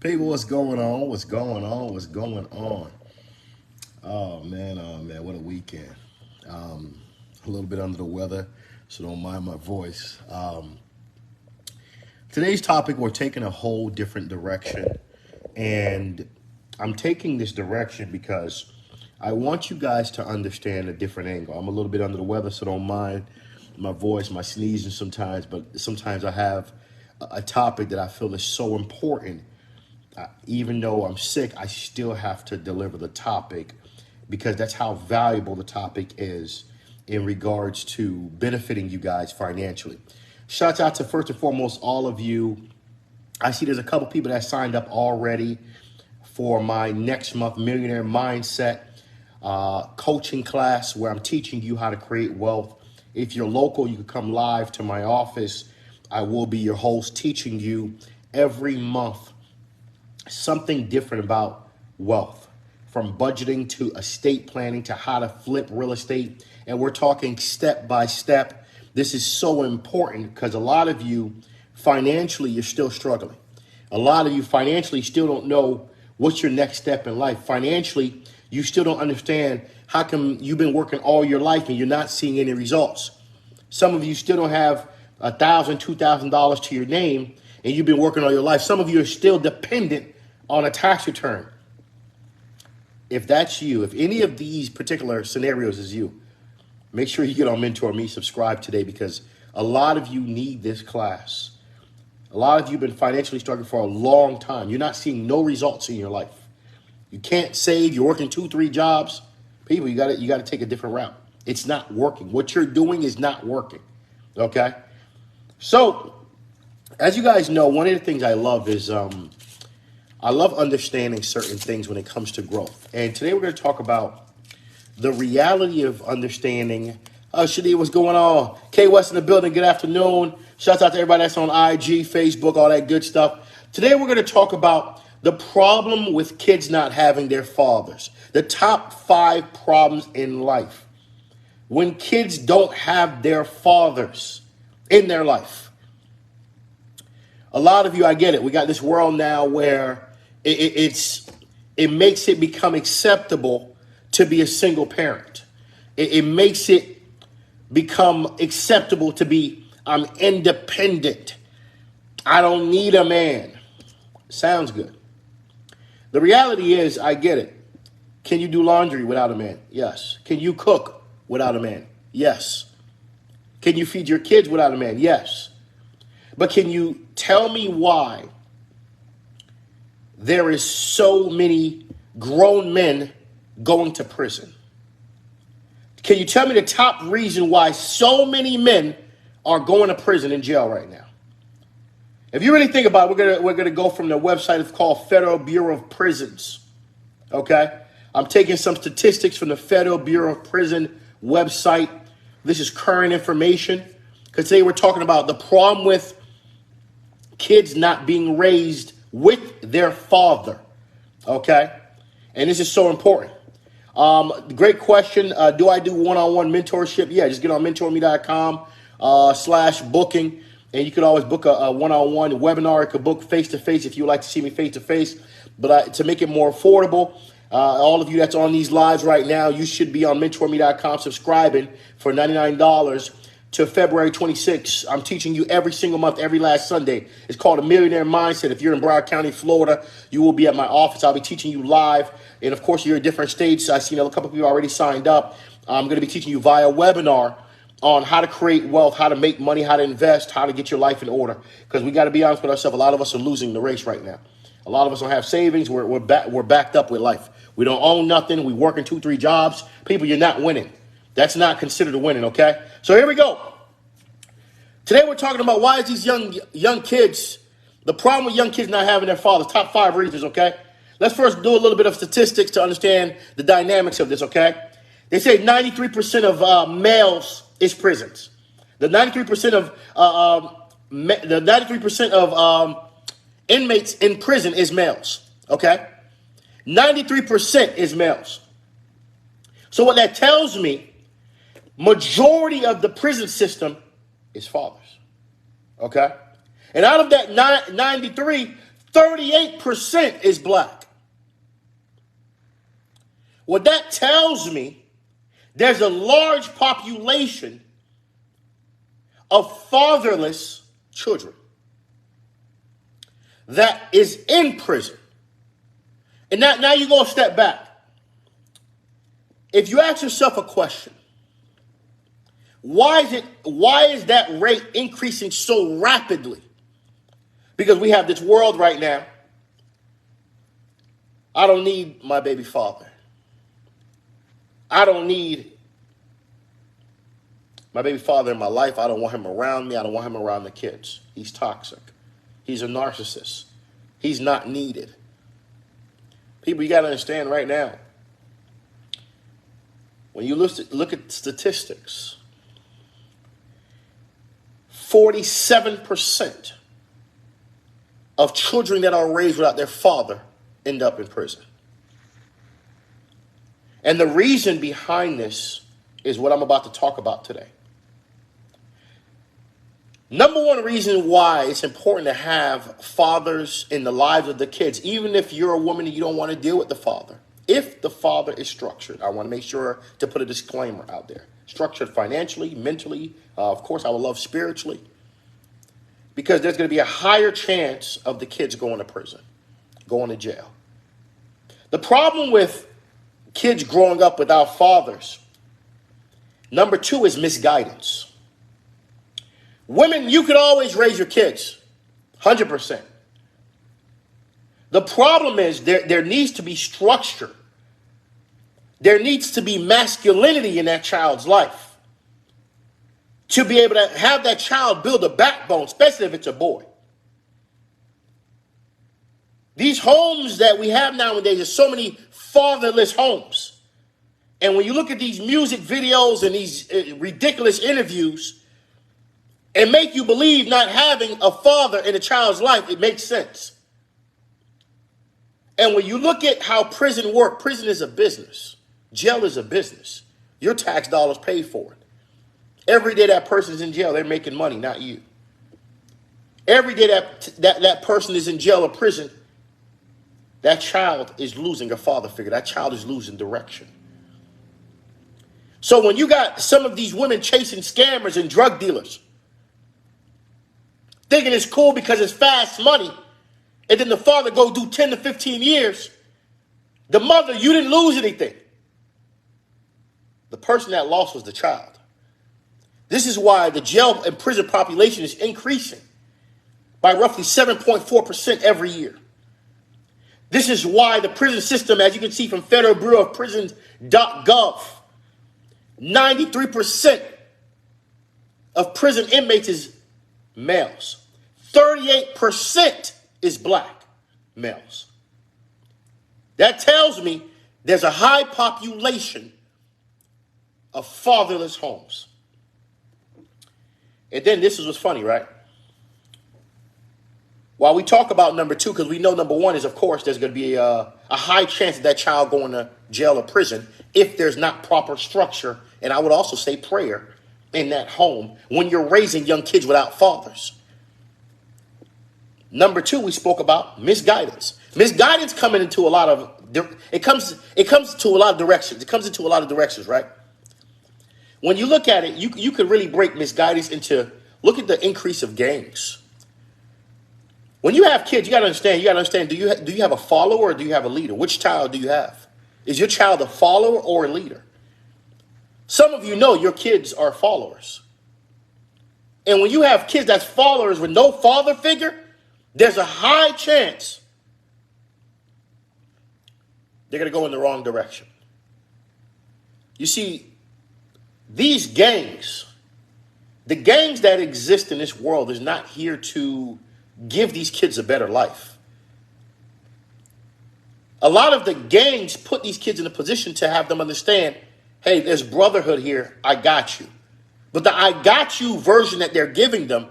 People, what's going on? What's going on? What's going on? Oh man, what a weekend. A little bit under the weather, so don't mind my voice. Today's topic, we're taking a whole different direction. And I'm taking this direction because I want you guys to understand a different angle. I'm a little bit under the weather, so don't mind my voice, my sneezing sometimes, but sometimes I have a topic that I feel is so important. Even though I'm sick, I still have to deliver the topic because that's how valuable the topic is in regards to benefiting you guys financially. Shouts out to first and foremost all of you. I see there's a couple people that signed up already for my next month Millionaire Mindset coaching class where I'm teaching you how to create wealth. If you're local, you can come live to my office. I will be your host teaching you every month something different about wealth, from budgeting to estate planning to how to flip real estate. And we're talking step by step. This is so important because a lot of you financially, you're still struggling. A lot of you financially still don't know what's your next step in life. Financially, you still don't understand how come you've been working all your life and you're not seeing any results. Some of you still don't have $1,000, $2,000 to your name and you've been working all your life. Some of you are still dependent on a tax return. If that's you, if any of these particular scenarios is you, make sure you get on Mentor Me, subscribe today, because a lot of you need this class. A lot of you have been financially struggling for a long time. You're not seeing no results in your life. You can't save. You're working 2-3 jobs. People, you got to take a different route. It's not working. What you're doing is not working. Okay? So, as you guys know, one of the things I love is I love understanding certain things when it comes to growth. And today we're going to talk about the reality of understanding. Shadi, what's going on? K West in the building. Good afternoon. Shouts out to everybody that's on IG, Facebook, all that good stuff. Today we're going to talk about the problem with kids not having their fathers. The top 5 problems in life when kids don't have their fathers in their life. A lot of you, I get it. We got this world now where it makes it become acceptable to be a single parent. It makes it become acceptable to be, I'm independent. I don't need a man. Sounds good. The reality is, I get it. Can you do laundry without a man? Yes. Can you cook without a man? Yes. Can you feed your kids without a man? Yes. But can you tell me why there is so many grown men going to prison? Can you tell me the top reason why so many men are going to prison in jail right now? If you really think about it, we're gonna go from the website. It's called Federal Bureau of Prisons. Okay, I'm taking some statistics from the Federal Bureau of Prison website. This is current information because today we're talking about the problem with kids not being raised with their father. Okay, and this is so important. Great question. Do I do one-on-one mentorship? Yeah, just get on mentorme.com/booking. And you could always book a one-on-one webinar. You could book face-to-face if you would like to see me face-to-face. But to make it more affordable, all of you that's on these lives right now, you should be on mentorme.com subscribing for $99 to February 26th. I'm teaching you every single month, every last Sunday. It's called a Millionaire Mindset. If you're in Broward County, Florida, you will be at my office. I'll be teaching you live. And, of course, you're in different states. I've seen a couple of people already signed up. I'm going to be teaching you via webinar on how to create wealth, how to make money, how to invest, how to get your life in order. Because we got to be honest with ourselves. A lot of us are losing the race right now. A lot of us don't have savings. We're backed up with life. We don't own nothing. We working 2-3 jobs. People, you're not winning. That's not considered a winning, okay? So here we go. Today we're talking about why is these young kids, the problem with young kids not having their fathers. Top 5 reasons, okay? Let's first do a little bit of statistics to understand the dynamics of this, okay? They say 93% of males is prisons. The 93% of inmates in prison is males. Okay, 93% is males. So what that tells me, majority of the prison system is fathers. Okay, and out of that 93, 38% is black. What that tells me, there's a large population of fatherless children that is in prison. And now you go a step back. If you ask yourself a question, why is that rate increasing so rapidly? Because we have this world right now. I don't need my baby father. I don't need my baby father in my life. I don't want him around me. I don't want him around the kids. He's toxic. He's a narcissist. He's not needed. People, you got to understand right now, when you look at statistics, 47% of children that are raised without their father end up in prison. And the reason behind this is what I'm about to talk about today. Number one reason why it's important to have fathers in the lives of the kids, even if you're a woman and you don't want to deal with the father. If the father is structured, I want to make sure to put a disclaimer out there. Structured financially, mentally, of course, I would love spiritually. Because there's going to be a higher chance of the kids going to prison, going to jail. The problem with kids growing up without fathers, number two, is misguidance. Women, you can always raise your kids, 100%. The problem is there needs to be structure. There needs to be masculinity in that child's life to be able to have that child build a backbone, especially if it's a boy. These homes that we have nowadays, there's so many fatherless homes. And when you look at these music videos and these ridiculous interviews, and make you believe not having a father in a child's life, it makes sense. And when you look at how prison works, prison is a business. Jail is a business. Your tax dollars pay for it. Every day that person is in jail, they're making money, not you. Every day that person is in jail or prison, that child is losing a father figure. That child is losing direction. So when you got some of these women chasing scammers and drug dealers, thinking it's cool because it's fast money, and then the father go do 10 to 15 years, the mother, you didn't lose anything. The person that lost was the child. This is why the jail and prison population is increasing by roughly 7.4% every year. This is why the prison system, as you can see from Federal Bureau of Prisons.gov, 93% of prison inmates is males. 38% is black males. That tells me there's a high population of fatherless homes. And then this is what's funny, right? While we talk about number two, because we know number one is, of course, there's going to be a high chance of that child going to jail or prison if there's not proper structure, and I would also say prayer in that home when you're raising young kids without fathers. Number two, we spoke about misguidance. Misguidance coming into a lot of, it comes to a lot of directions. It comes into a lot of directions, right? When you look at it, you could really break misguidance into, look at the increase of gangs. When you have kids, you got to understand, do you have a follower or do you have a leader? Which child do you have? Is your child a follower or a leader? Some of you know your kids are followers. And when you have kids that's followers with no father figure, there's a high chance they're going to go in the wrong direction. You see, these gangs, the gangs that exist in this world is not here to give these kids a better life. A lot of the gangs put these kids in a position to have them understand, hey, there's brotherhood here. I got you. But the I got you version that they're giving them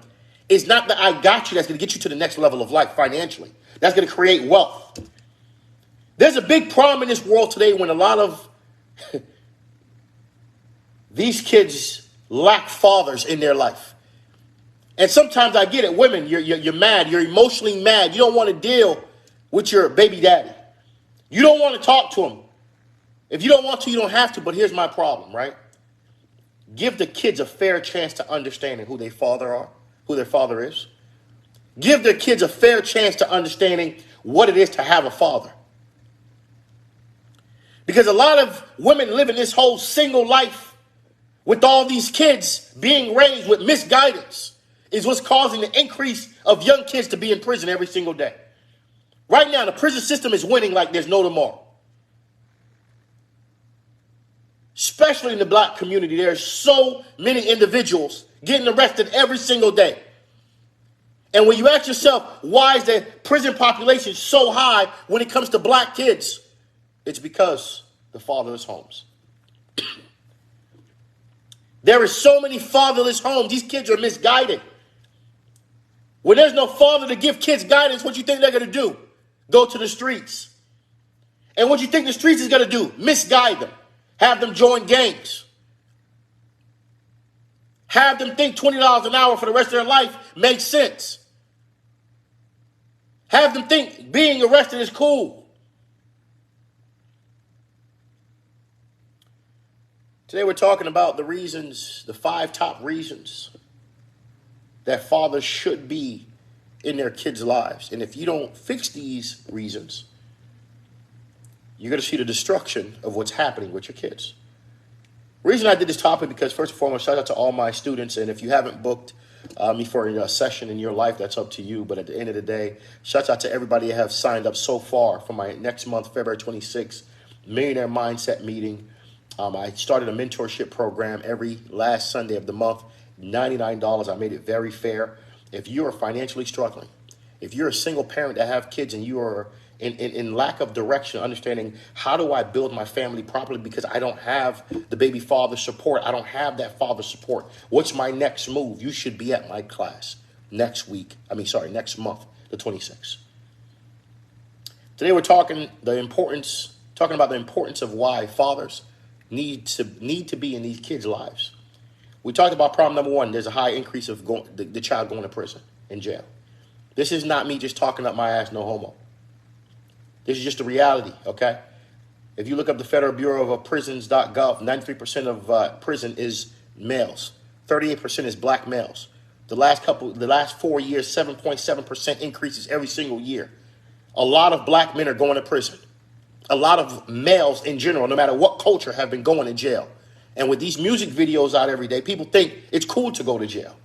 is not the I got you that's going to get you to the next level of life financially. That's going to create wealth. There's a big problem in this world today when a lot of these kids lack fathers in their life. And sometimes I get it. Women, you're mad. You're emotionally mad. You don't want to deal with your baby daddy. You don't want to talk to him. If you don't want to, you don't have to. But here's my problem, right? Give the kids a fair chance to understanding who their father is. Give their kids a fair chance to understanding what it is to have a father. Because a lot of women living this whole single life with all these kids being raised with misguidance is what's causing the increase of young kids to be in prison every single day. Right now, the prison system is winning like there's no tomorrow. Especially in the black community, there's so many individuals getting arrested every single day. And when you ask yourself, why is the prison population so high when it comes to black kids? It's because the fatherless homes. There is so many fatherless homes. These kids are misguided. When there's no father to give kids guidance, what you think they're going to do? Go to the streets. And what you think the streets is going to do? Misguide them. Have them join gangs. Have them think $20 an hour for the rest of their life makes sense. Have them think being arrested is cool. Today we're talking about the reasons, the 5 top reasons that fathers should be in their kids' lives. And if you don't fix these reasons, you're going to see the destruction of what's happening with your kids. The reason I did this topic because, first and foremost, shout out to all my students. And if you haven't booked me for a session in your life, that's up to you. But at the end of the day, shout out to everybody that have signed up so far for my next month, February 26th, Millionaire Mindset Meeting. I started a mentorship program every last Sunday of the month, $99. I made it very fair. If you are financially struggling, if you're a single parent that have kids and you are in lack of direction, understanding how do I build my family properly because I don't have the baby father support. I don't have that father support. What's my next move? You should be at my class next month, the 26th. Today we're talking about the importance of why fathers need to be in these kids' lives. We talked about problem number 1. There's a high increase of the child going to prison and jail. This is not me just talking up my ass, no homo. This is just the reality, okay? If you look up the Federal Bureau of Prisons.gov, 93% of prison is males. 38% is black males. The last 4 years, 7.7% increases every single year. A lot of black men are going to prison. A lot of males in general, no matter what culture, have been going to jail. And with these music videos out every day, people think it's cool to go to jail.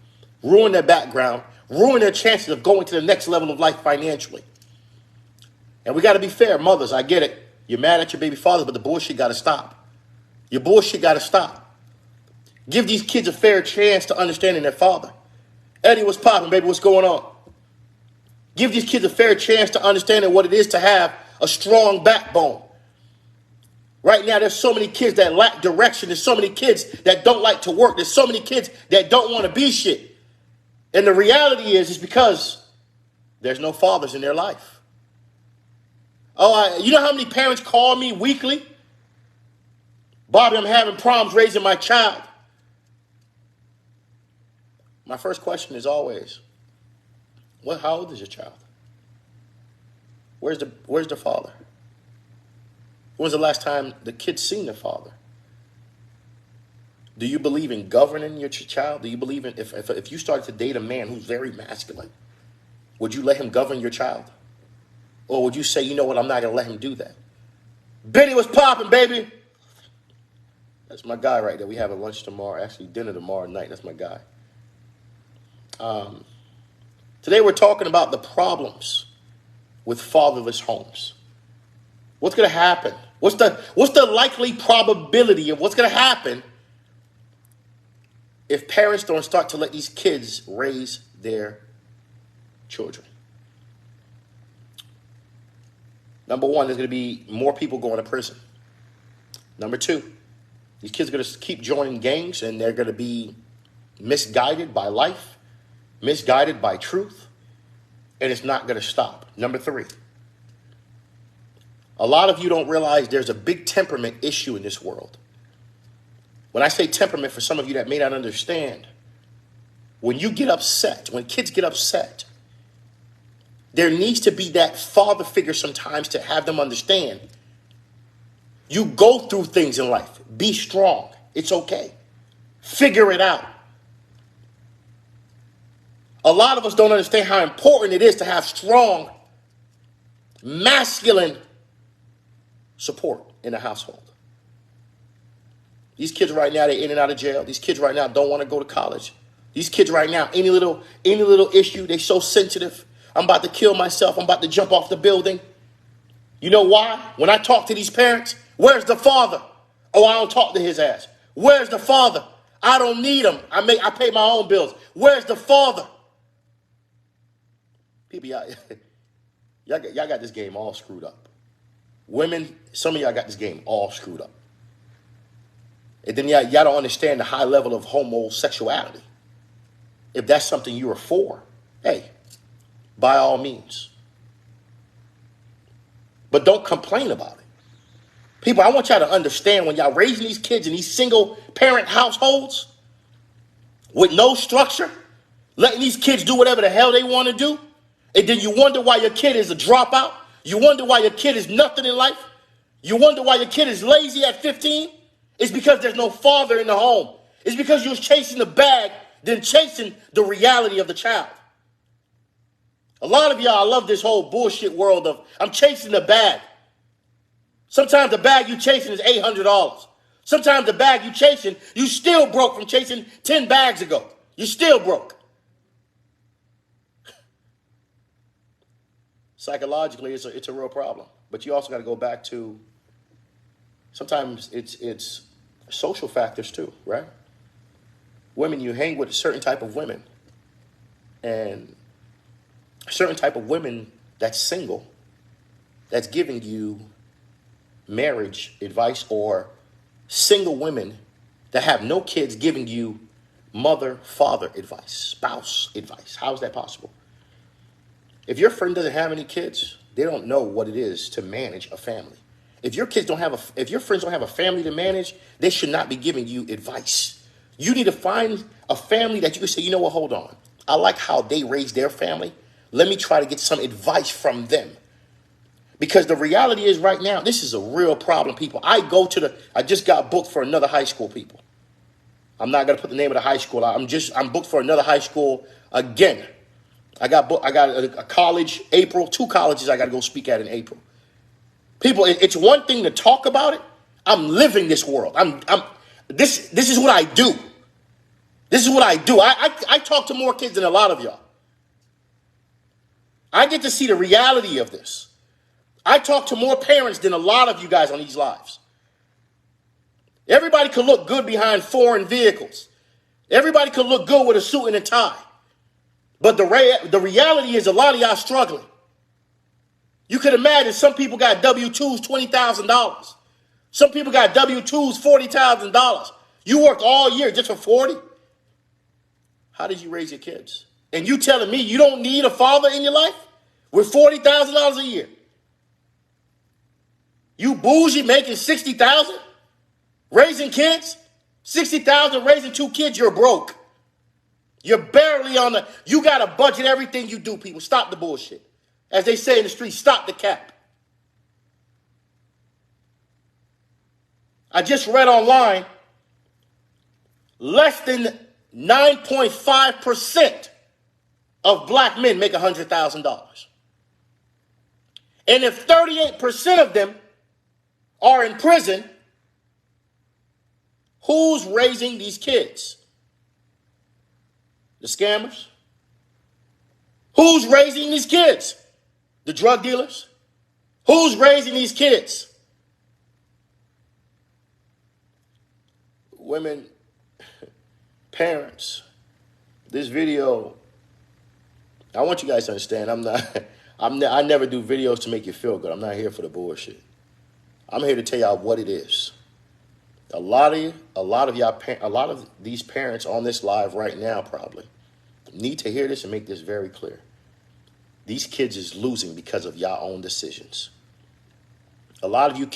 Ruin their background, ruin their chances of going to the next level of life financially. And we got to be fair. Mothers, I get it. You're mad at your baby father, but the bullshit got to stop. Your bullshit got to stop. Give these kids a fair chance to understanding their father. Eddie, what's popping, baby? What's going on? Give these kids a fair chance to understanding what it is to have a strong backbone. Right now, there's so many kids that lack direction. There's so many kids that don't like to work. There's so many kids that don't want to be shit. And the reality is because there's no fathers in their life. You know how many parents call me weekly? Bobby, I'm having problems raising my child. My first question is always, how old is your child? Where's the father? When's the last time the kid's seen the father? Do you believe in governing your child? Do you believe in if you started to date a man who's very masculine, would you let him govern your child? Or would you say, you know what, I'm not going to let him do that? Benny was popping, baby. That's my guy right there. We have a lunch tomorrow, actually dinner tomorrow night. That's my guy. Today we're talking about the problems with fatherless homes. What's going to happen? What's the likely probability of what's going to happen if parents don't start to let these kids raise their children? Number 1, there's going to be more people going to prison. Number 2, these kids are going to keep joining gangs and they're going to be misguided by life, misguided by truth, and it's not going to stop. Number 3, a lot of you don't realize there's a big temperament issue in this world. When I say temperament, for some of you that may not understand, When you get upset, when kids get upset, there needs to be that father figure sometimes to have them understand. You go through things in life. Be strong. It's okay. Figure it out. A lot of us don't understand how important it is to have strong, masculine support in the household. These kids right now, they're in and out of jail. These kids right now don't want to go to college. These kids right now, any little issue, they're so sensitive. I'm about to kill myself. I'm about to jump off the building. You know why? When I talk to these parents, where's the father? Oh, I don't talk to his ass. Where's the father? I don't need him. I pay my own bills. Where's the father? People, y'all got this game all screwed up. Women, some of y'all got this game all screwed up. And then y'all don't understand the high level of homosexuality. If that's something you are for, hey, by all means. But don't complain about it. People, I want y'all to understand when y'all raising these kids in these single parent households with no structure, letting these kids do whatever the hell they want to do, and then you wonder why your kid is a dropout. You wonder why your kid is nothing in life. You wonder why your kid is lazy at 15. It's because there's no father in the home. It's because you was chasing the bag than chasing the reality of the child. A lot of y'all love this whole bullshit world of I'm chasing the bag. Sometimes the bag you chasing is $800. Sometimes the bag you chasing, you still broke from chasing 10 bags ago. You still broke. Psychologically, it's a real problem. But you also got to go back to sometimes it's social factors too, right? Women, you hang with a certain type of women, and a certain type of women that's single, that's giving you marriage advice, or single women that have no kids giving you mother, father advice, spouse advice. How is that possible? If your friend doesn't have any kids, they don't know what it is to manage a family. If your friends don't have a family to manage, they should not be giving you advice. You need to find a family that you can say, you know what, hold on. I like how they raise their family. Let me try to get some advice from them. Because the reality is right now, this is a real problem, people. I just got booked for another high school, people. I'm not going to put the name of the high school out. I'm booked for another high school again. I got a college, April, 2 colleges I got to go speak at in April. People, it's one thing to talk about it. I'm living this world. This is what I do. This is what I do. I talk to more kids than a lot of y'all. I get to see the reality of this. I talk to more parents than a lot of you guys on these lives. Everybody could look good behind foreign vehicles. Everybody could look good with a suit and a tie. But the reality is a lot of y'all struggling. You could imagine some people got W-2s $20,000. Some people got W-2s $40,000. You worked all year just for 40? How did you raise your kids? And you telling me you don't need a father in your life with $40,000 a year? You bougie making $60,000 raising kids? $60,000 raising 2 kids, you're broke. You're barely on you got to budget everything you do, people. Stop the bullshit. As they say in the street, stop the cap. I just read online, less than 9.5% of black men make $100,000. And if 38% of them are in prison, who's raising these kids? The scammers? Who's raising these kids? The drug dealers? Who's raising these kids? Women, parents. This video, I want you guys to understand, I never do videos to make you feel good. I'm not here for the bullshit. I'm here to tell y'all what it is. A lot of these parents on this live right now probably need to hear this and make this very clear. These kids is losing because of y'all own decisions. A lot of you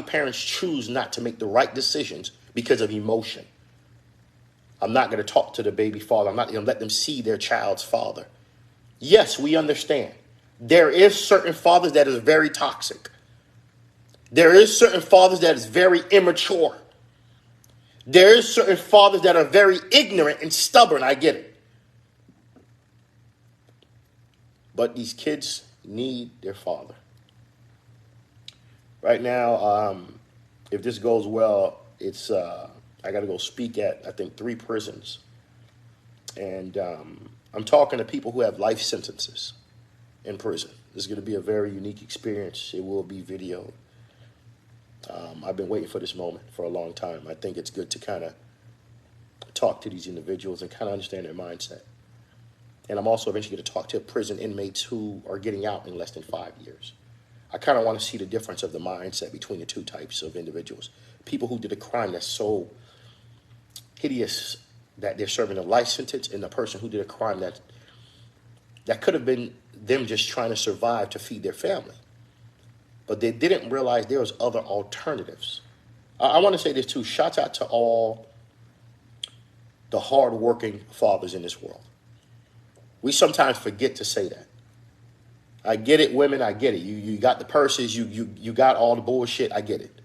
parents choose not to make the right decisions because of emotion. I'm not going to talk to the baby father. I'm not going to let them see their child's father. Yes, we understand. There is certain fathers that is very toxic. There is certain fathers that is very immature. There is certain fathers that are very ignorant and stubborn. I get it. But these kids need their father. Right now, if this goes well, it's I got to go speak at, I think, 3 prisons. And I'm talking to people who have life sentences in prison. This is going to be a very unique experience. It will be videoed. I've been waiting for this moment for a long time. I think it's good to kind of talk to these individuals and kind of understand their mindset. And I'm also eventually going to talk to prison inmates who are getting out in less than 5 years. I kind of want to see the difference of the mindset between the 2 types of individuals. People who did a crime that's so hideous that they're serving a life sentence, and the person who did a crime that could have been them just trying to survive to feed their family. But they didn't realize there was other alternatives. I want to say this too. Shout out to all the hardworking fathers in this world. We sometimes forget to say that. I get it, women, I get it. You got the purses, you got all the bullshit, I get it.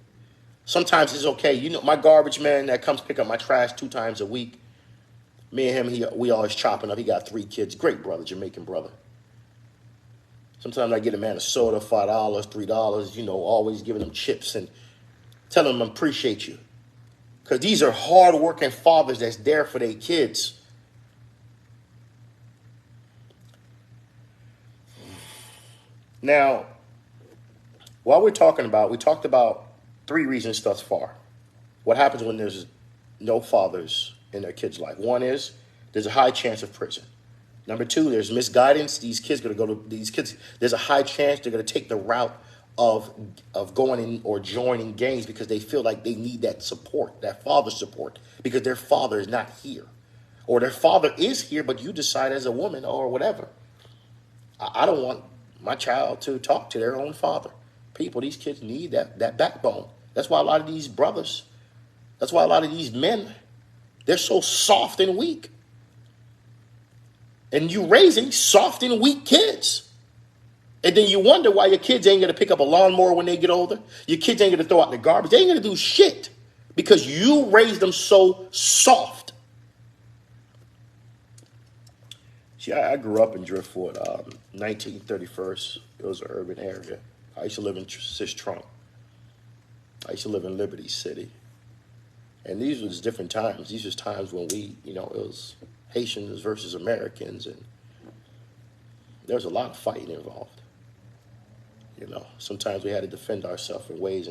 Sometimes it's okay. You know, my garbage man that comes pick up my trash 2 times a week, me and him, we always chopping up. He got 3 kids. Great brother, Jamaican brother. Sometimes I get a man a soda, $5, $3, you know, always giving them chips and telling them I appreciate you. Because these are hard-working fathers that's there for their kids. Now, while we talked about 3 reasons thus far. What happens when there's no fathers in their kids' life? One is there's a high chance of prison. Number 2, there's misguidance. There's a high chance they're going to take the route of going in or joining gangs because they feel like they need that support, that father support, because their father is not here. Or their father is here, but you decide as a woman or whatever. I don't want my child to talk to their own father. People, these kids need that backbone. That's why a lot of these brothers, that's why a lot of these men, they're so soft and weak. And you raising soft and weak kids. And then you wonder why your kids ain't going to pick up a lawnmower when they get older. Your kids ain't going to throw out the garbage. They ain't going to do shit because you raised them so soft. See, I grew up in Driftwood, 1931st. It was an urban area. I used to live in Sistrunk. I used to live in Liberty City. And these was different times. These was times when we, you know, it was Haitians versus Americans, and there was a lot of fighting involved. You know, sometimes we had to defend ourselves in ways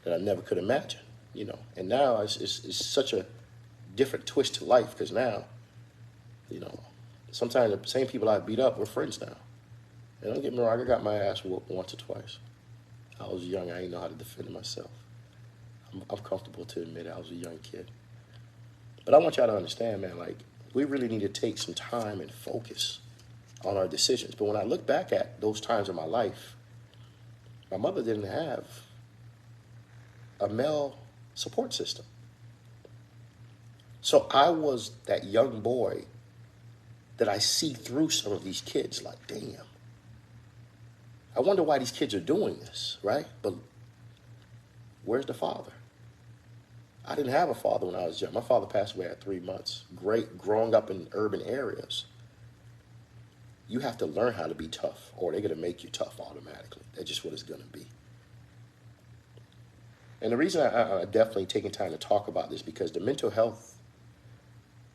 that I never could imagine, you know. And now it's such a different twist to life because now, you know, sometimes the same people I beat up, we're friends now. And don't get me wrong, I got my ass whooped once or twice. I was young, I didn't know how to defend myself. I'm comfortable to admit I was a young kid. But I want y'all to understand, man, like, we really need to take some time and focus on our decisions. But when I look back at those times in my life, my mother didn't have a male support system. So I was that young boy that I see through some of these kids like, damn. I wonder why these kids are doing this, right? But where's the father? I didn't have a father when I was young. My father passed away at 3 months. Growing up in urban areas, you have to learn how to be tough, or they're going to make you tough automatically. That's just what it's going to be. And the reason I'm definitely taking time to talk about this, because the mental health,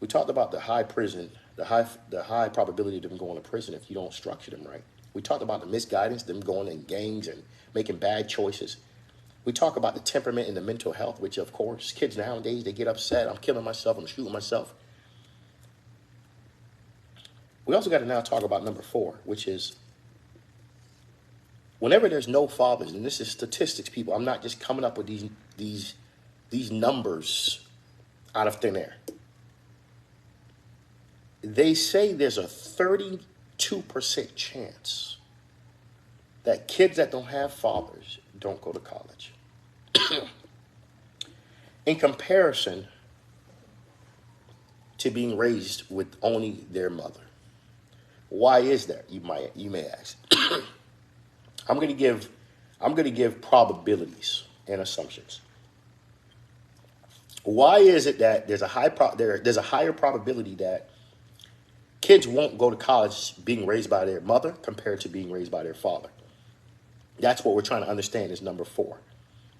we talked about the high probability of them going to prison if you don't structure them right. We talked about the misguidance, them going in gangs and making bad choices. We talk about the temperament and the mental health, which, of course, kids nowadays, they get upset. I'm killing myself. I'm shooting myself. We also got to now talk about number 4, which is whenever there's no fathers, and this is statistics, people. I'm not just coming up with these numbers out of thin air. They say there's a 32% chance that kids that don't have fathers don't go to college. In comparison, to being raised with only their mother. Why is that? You may ask. I'm going to give probabilities and assumptions. Why is it that there's a higher probability that kids won't go to college being raised by their mother compared to being raised by their father? That's what we're trying to understand is number 4,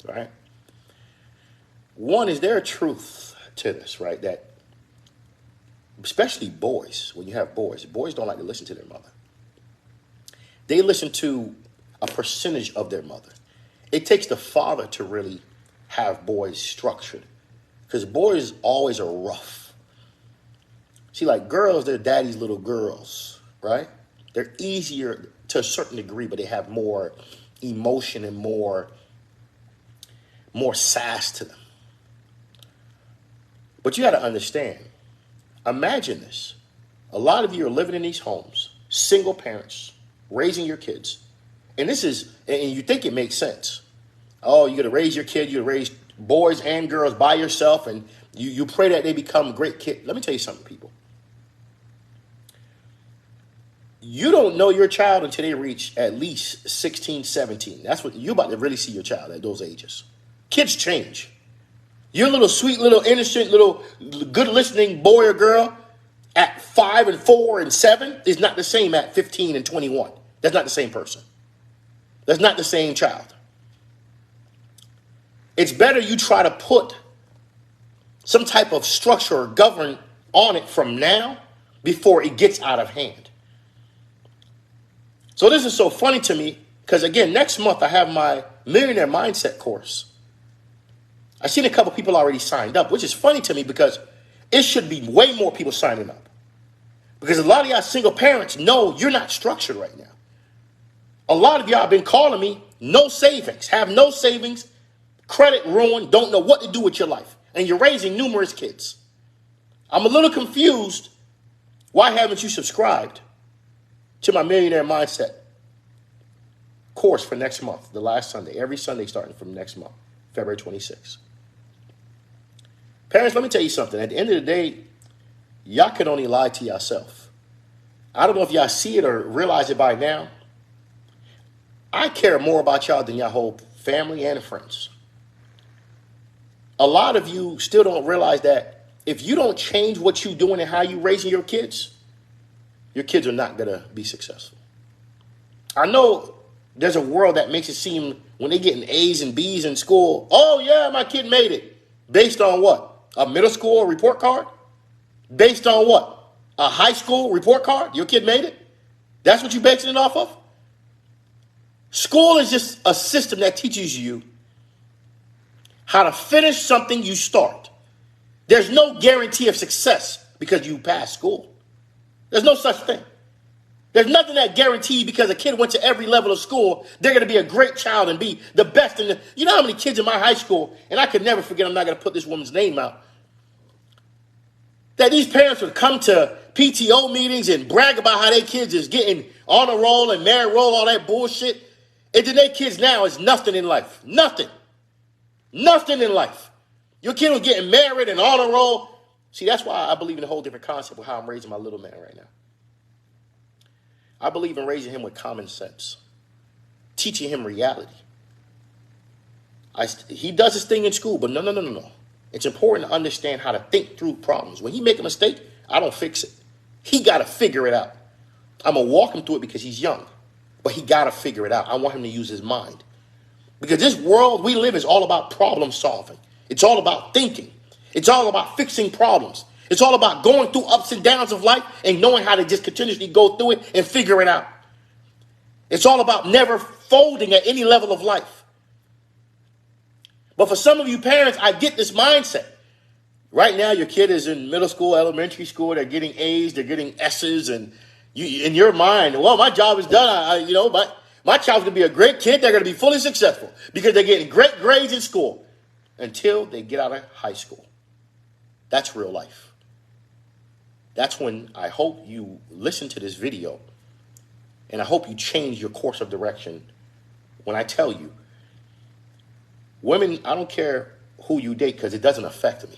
right? One, is there a truth to this, right? That especially boys, when you have boys don't like to listen to their mother. They listen to a percentage of their mother. It takes the father to really have boys structured, because boys always are rough. See, like girls, they're daddy's little girls, right? They're easier to a certain degree, but they have more emotion and more sass to them. But you got to understand, imagine this. A lot of you are living in these homes, single parents, raising your kids. And you think it makes sense. Oh, you're going to raise your kid, you raise boys and girls by yourself, and you pray that they become great kids. Let me tell you something, people. You don't know your child until they reach at least 16, 17. That's what you're about to really see your child at those ages. Kids change. Your little sweet, little innocent, little good listening boy or girl at 5 and 4 and 7 is not the same at 15 and 21. That's not the same person. That's not the same child. It's better you try to put some type of structure or govern on it from now before it gets out of hand. So this is so funny to me because, again, next month I have my Millionaire Mindset course. I've seen a couple people already signed up, which is funny to me because it should be way more people signing up. Because a lot of y'all single parents know you're not structured right now. A lot of y'all have been calling me, no savings, have no savings, credit ruined, don't know what to do with your life. And you're raising numerous kids. I'm a little confused. Why haven't you subscribed to my Millionaire Mindset course for next month, the last Sunday, every Sunday starting from next month, February 26th? Parents, let me tell you something. At the end of the day, y'all can only lie to yourself. I don't know if y'all see it or realize it by now. I care more about y'all than y'all whole family and friends. A lot of you still don't realize that if you don't change what you're doing and how you're raising your kids are not going to be successful. I know there's a world that makes it seem when they getting A's and B's in school, oh yeah, my kid made it. Based on what? A middle school report card? Based on what? A high school report card? Your kid made it? That's what you're basing it off of? School is just a system that teaches you how to finish something you start. There's no guarantee of success because you passed school. There's no such thing. There's nothing that guaranteed because a kid went to every level of school, they're going to be a great child and be the best. You know how many kids in my high school, and I could never forget, I'm not going to put this woman's name out, that these parents would come to PTO meetings and brag about how their kids is getting honor roll and merit roll, all that bullshit. And then their kids now is nothing in life. Nothing. Nothing in life. Your kid was getting married and honor roll. See, that's why I believe in a whole different concept of how I'm raising my little man right now. I believe in raising him with common sense, teaching him reality. He does his thing in school, but no. It's important to understand how to think through problems. When he make a mistake, I don't fix it. He got to figure it out. I'm going to walk him through it because he's young, but he got to figure it out. I want him to use his mind. Because this world we live is all about problem solving. It's all about thinking. It's all about fixing problems. It's all about going through ups and downs of life and knowing how to just continuously go through it and figure it out. It's all about never folding at any level of life. But for some of you parents, I get this mindset. Right now, your kid is in middle school, elementary school. They're getting A's, they're getting S's, and you, in your mind, well, my job is done. But my child's going to be a great kid. They're going to be fully successful because they're getting great grades in school until they get out of high school. That's real life. That's when I hope you listen to this video and I hope you change your course of direction when I tell you, women, I don't care who you date because it doesn't affect me.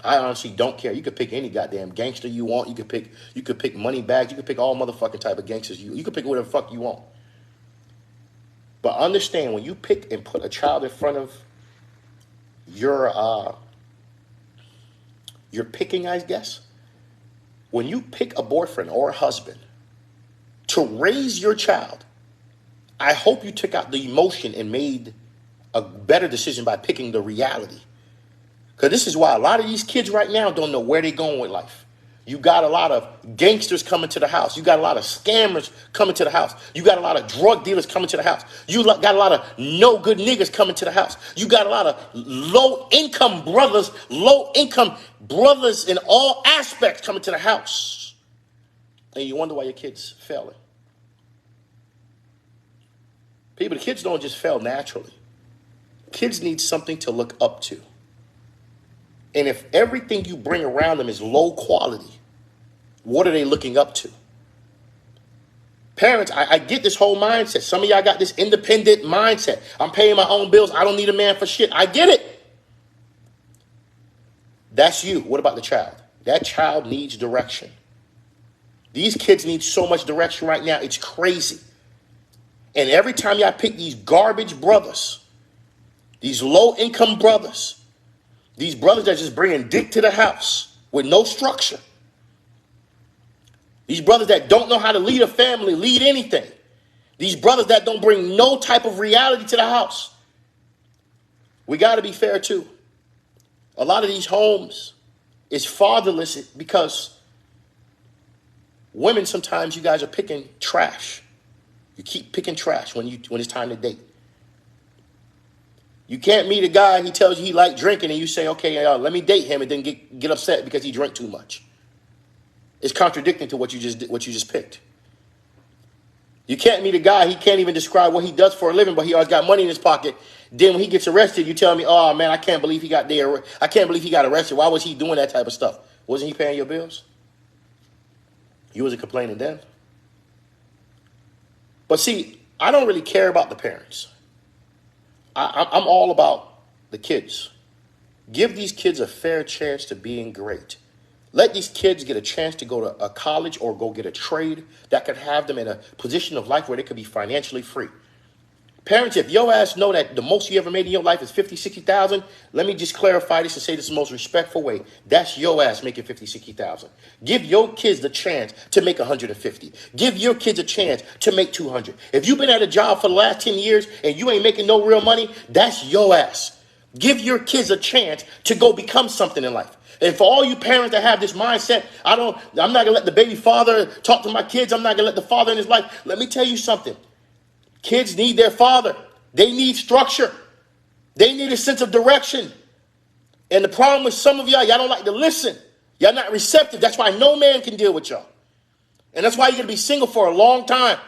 I honestly don't care. You could pick any goddamn gangster you want. You could pick money bags. You could pick all motherfucking type of gangsters. You could pick whatever the fuck you want. But understand, when you pick and put a child in front of your picking, I guess, when you pick a boyfriend or a husband to raise your child, I hope you took out the emotion and made a better decision by picking the reality. Because this is why a lot of these kids right now don't know where they're going with life. You got a lot of gangsters coming to the house. You got a lot of scammers coming to the house. You got a lot of drug dealers coming to the house. You got a lot of no good niggas coming to the house. You got a lot of low income brothers in all aspects coming to the house. And you wonder why your kids failing. People, the kids don't just fail naturally. Kids need something to look up to. And if everything you bring around them is low quality, what are they looking up to? Parents, I get this whole mindset. Some of y'all got this independent mindset. I'm paying my own bills. I don't need a man for shit. I get it. That's you. What about the child? That child needs direction. These kids need so much direction right now. It's crazy. And every time y'all pick these garbage brothers, these low-income brothers, these brothers that just bringing dick to the house with no structure, these brothers that don't know how to lead a family, lead anything, these brothers that don't bring no type of reality to the house, we got to be fair too. A lot of these homes is fatherless because women, sometimes you guys are picking trash. You keep picking trash when it's time to date. You can't meet a guy, he tells you he like drinking, and you say, okay, let me date him, and then get upset because he drank too much. It's contradicting to what you just picked. You can't meet a guy, he can't even describe what he does for a living, but he always got money in his pocket. Then when he gets arrested, you tell me, oh man, I can't believe he got arrested. Why was he doing that type of stuff? Wasn't he paying your bills? You wasn't complaining then. But see, I don't really care about the parents. I'm all about the kids. Give these kids a fair chance to being great. Let these kids get a chance to go to a college or go get a trade that could have them in a position of life where they could be financially free. Parents, if your ass know that the most you ever made in your life is 50, 60,000, let me just clarify this and say this in the most respectful way. That's your ass making 50, 60,000. Give your kids the chance to make 150. Give your kids a chance to make 200. If you've been at a job for the last 10 years and you ain't making no real money, that's your ass. Give your kids a chance to go become something in life. And for all you parents that have this mindset, I'm not going to let the baby father talk to my kids. I'm not going to let the father in his life. Let me tell you something. Kids need their father. They need structure. They need a sense of direction. And the problem with some of y'all don't like to listen. Y'all not receptive. That's why no man can deal with y'all. And that's why you're going to be single for a long time.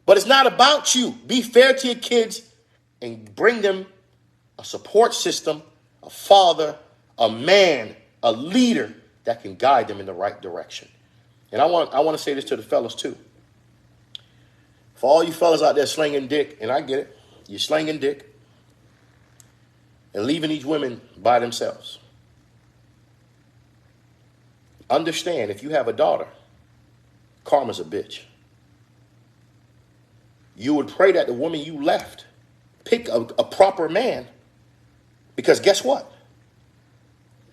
But it's not about you. Be fair to your kids and bring them a support system, a father, a man, a leader that can guide them in the right direction. And I want to say this to the fellas too. For all you fellas out there slinging dick, and I get it, you're slinging dick and leaving these women by themselves. Understand, if you have a daughter, karma's a bitch. You would pray that the woman you left pick a proper man, because guess what?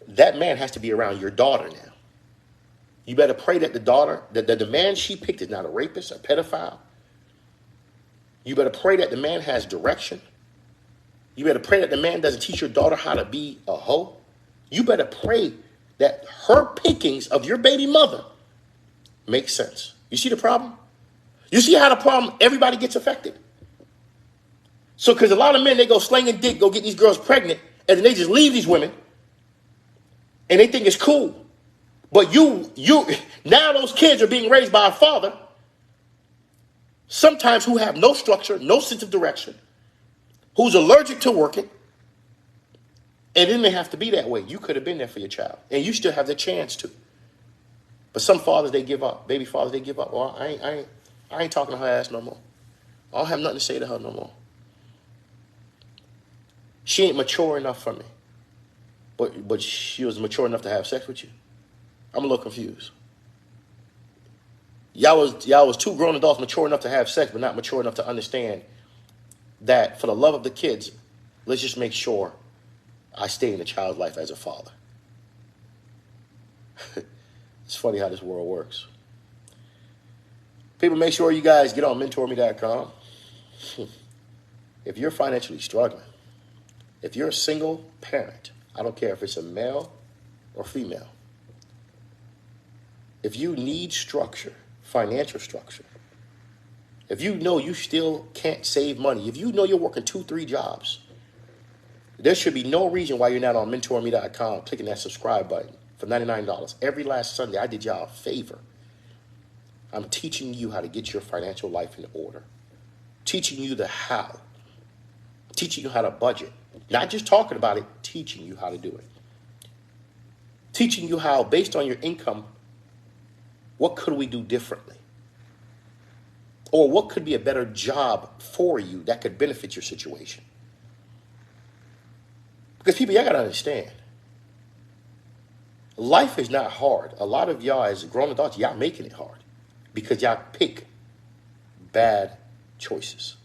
That man has to be around your daughter now. You better pray that the man she picked is not a rapist, a pedophile. You better pray that the man has direction. You better pray that the man doesn't teach your daughter how to be a hoe. You better pray that her pickings of your baby mother make sense. You see the problem? You see how the problem, everybody gets affected. So, because a lot of men, they go slinging dick, go get these girls pregnant, and then they just leave these women, and they think it's cool. But now those kids are being raised by a father, sometimes who have no structure, no sense of direction, who's allergic to working, and it didn't have to be that way. You could have been there for your child, and you still have the chance to. But some fathers, they give up. Baby fathers, they give up. Well, I ain't talking to her ass no more. I don't have nothing to say to her no more. She ain't mature enough for me. but she was mature enough to have sex with you? I'm a little confused. Y'all was two grown adults mature enough to have sex, but not mature enough to understand that for the love of the kids, let's just make sure I stay in the child's life as a father. It's funny how this world works. People, make sure you guys get on mentorme.com. If you're financially struggling, if you're a single parent, I don't care if it's a male or female, if you need structure, financial structure, if you know you still can't save money, if you know you're working 2-3 jobs, there should be no reason why you're not on mentorme.com clicking that subscribe button for $99. Every last Sunday, I did y'all a favor. I'm teaching you how to get your financial life in order. Teaching you the how. Teaching you how to budget. Not just talking about it, teaching you how to do it. Teaching you how, based on your income, what could we do differently? Or what could be a better job for you that could benefit your situation? Because people, y'all got to understand, life is not hard. A lot of y'all as grown adults, y'all making it hard because y'all pick bad choices.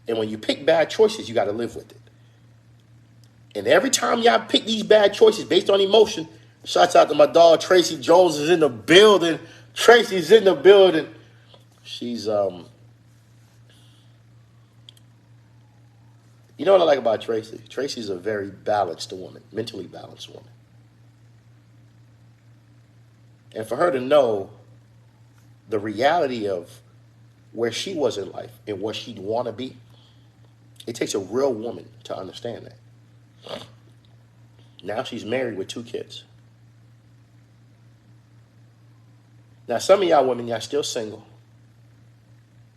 And when you pick bad choices, you got to live with it. And every time y'all pick these bad choices based on emotion, shouts out to my dog, Tracy Jones is in the building. Tracy's in the building. She's, you know what I like about Tracy? Tracy's a very balanced woman, mentally balanced woman. And for her to know the reality of where she was in life and what she'd want to be, it takes a real woman to understand that. Now she's married with 2 kids. Now some of y'all women, y'all still single.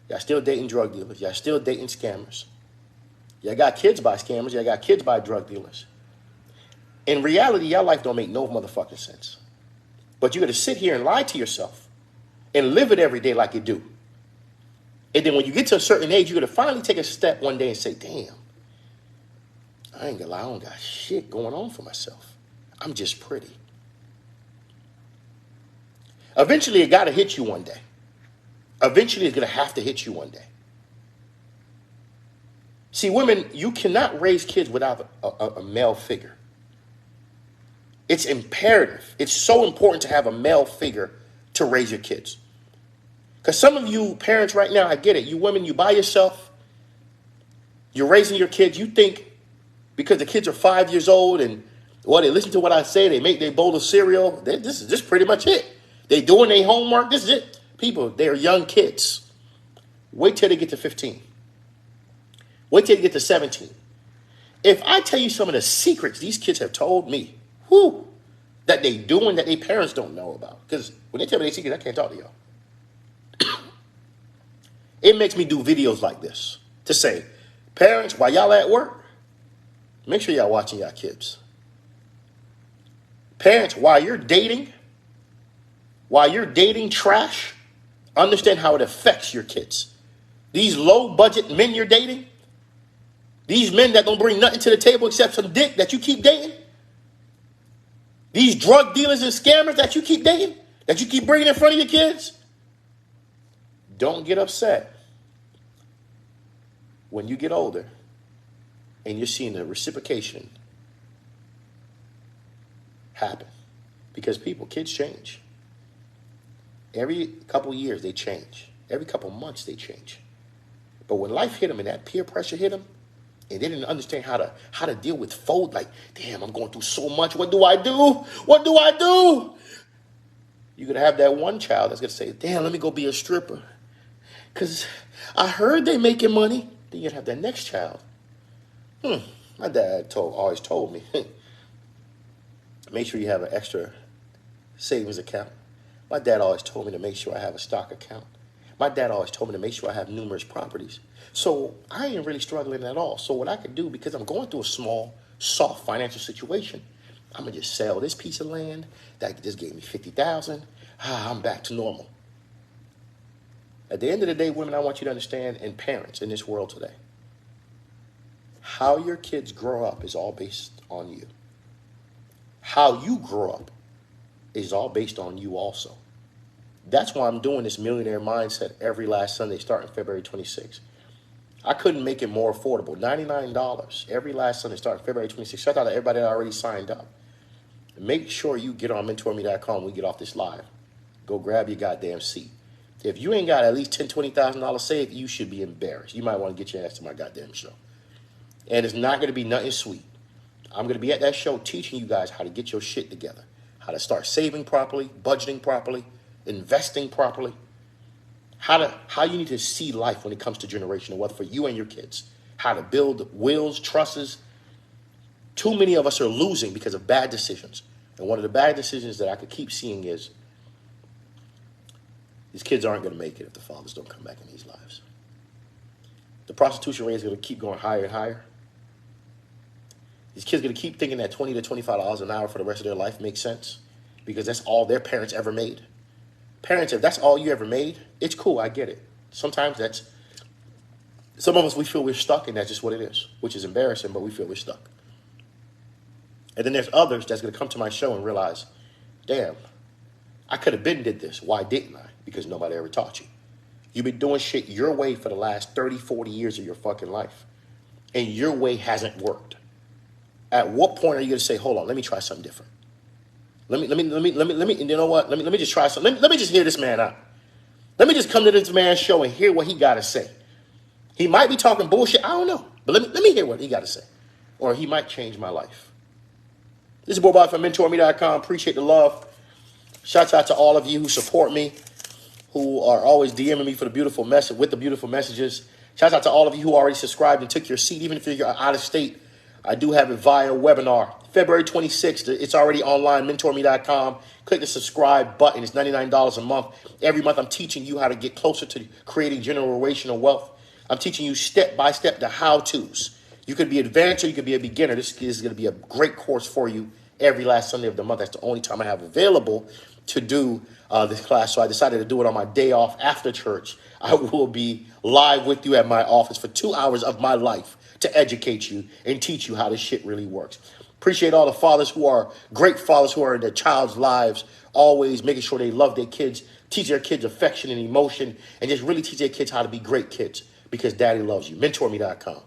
Y'all still dating drug dealers. Y'all still dating scammers. Y'all got kids by scammers. Y'all got kids by drug dealers. In reality, y'all life don't make no motherfucking sense. But you got to sit here and lie to yourself and live it every day like you do. And then when you get to a certain age, you got to finally take a step one day and say, damn, I ain't gonna lie, I don't got shit going on for myself. I'm just pretty. Eventually, it got to hit you one day. Eventually, it's going to have to hit you one day. See, women, you cannot raise kids without a male figure. It's imperative. It's so important to have a male figure to raise your kids. Because some of you parents right now, I get it. You women, you by yourself. You're raising your kids. You think because the kids are 5 years old and, well, they listen to what I say, they make their bowl of cereal. This is just pretty much it. They doing their homework. This is it. People, they're young kids. Wait till they get to 15. Wait till they get to 17. If I tell you some of the secrets these kids have told me, that they doing that their parents don't know about. Because when they tell me their secrets, I can't talk to y'all. It makes me do videos like this to say, parents, while y'all at work, make sure y'all watching y'all kids. Parents, while you're dating trash, understand how it affects your kids. These low budget men you're dating, these men that don't bring nothing to the table except some dick that you keep dating, these drug dealers and scammers that you keep dating, that you keep bringing in front of your kids, don't get upset when you get older and you're seeing the reciprocation happen. Because kids change. Every couple years they change. Every couple months they change. But when life hit them and that peer pressure hit them, and they didn't understand how to deal with fold, like, damn, I'm going through so much. What do I do? What do I do? You're going to have that one child that's going to say, damn, let me go be a stripper. Because I heard they making money. Then you'd have that next child. My dad always told me, make sure you have an extra savings account. My dad always told me to make sure I have a stock account. My dad always told me to make sure I have numerous properties. So I ain't really struggling at all. So what I could do, because I'm going through a small, soft financial situation, I'm going to just sell this piece of land that just gave me $50,000. I'm back to normal. At the end of the day, women, I want you to understand, and parents in this world today, how your kids grow up is all based on you. how you grow up is all based on you also. That's why I'm doing this millionaire mindset every last Sunday starting February 26th. I couldn't make it more affordable. $99 every last Sunday starting February 26th. Shout out to everybody that already signed up. Make sure you get on mentorme.com when we get off this live. Go grab your goddamn seat. If you ain't got at least $10,000, $20,000 saved, you should be embarrassed. You might want to get your ass to my goddamn show. And it's not going to be nothing sweet. I'm going to be at that show teaching you guys how to get your shit together, how to start saving properly, budgeting properly, investing properly, how you need to see life when it comes to generational wealth for you and your kids, how to build wills, trusts. Too many of us are losing because of bad decisions. And one of the bad decisions that I could keep seeing is these kids aren't going to make it if the fathers don't come back in these lives. The prostitution rate is going to keep going higher and higher. These kids are going to keep thinking that $20 to $25 an hour for the rest of their life makes sense because that's all their parents ever made. Parents, if that's all you ever made, it's cool. I get it. Sometimes some of us, we feel we're stuck, and that's just what it is, which is embarrassing, but we feel we're stuck. And then there's others that's going to come to my show and realize, damn, I could have been did this. Why didn't I? Because nobody ever taught you. You've been doing shit your way for the last 30, 40 years of your fucking life, and your way hasn't worked. At what point are you going to say, hold on, let me try something different? Let me, you know what? Let me just try something. Let me just hear this man out. Let me just come to this man's show and hear what he got to say. He might be talking bullshit. I don't know. But let me hear what he got to say. Or he might change my life. This is Boy from MentorMe.com. Appreciate the love. Shout out to all of you who support me, who are always DMing me for the beautiful message with the beautiful messages. Shout out to all of you who already subscribed and took your seat, even if you're out of state. I do have it via webinar. February 26th, it's already online, mentorme.com. Click the subscribe button. It's $99 a month. Every month I'm teaching you how to get closer to creating generational wealth. I'm teaching you step by step the how-tos. You could be advanced or you could be a beginner. This is going to be a great course for you every last Sunday of the month. That's the only time I have available to do this class. So I decided to do it on my day off after church. I will be live with you at my office for 2 hours of my life to educate you and teach you how this shit really works. Appreciate all the fathers who are great fathers who are in their child's lives, always making sure they love their kids, teach their kids affection and emotion, and just really teach their kids how to be great kids because daddy loves you. MentorMe.com.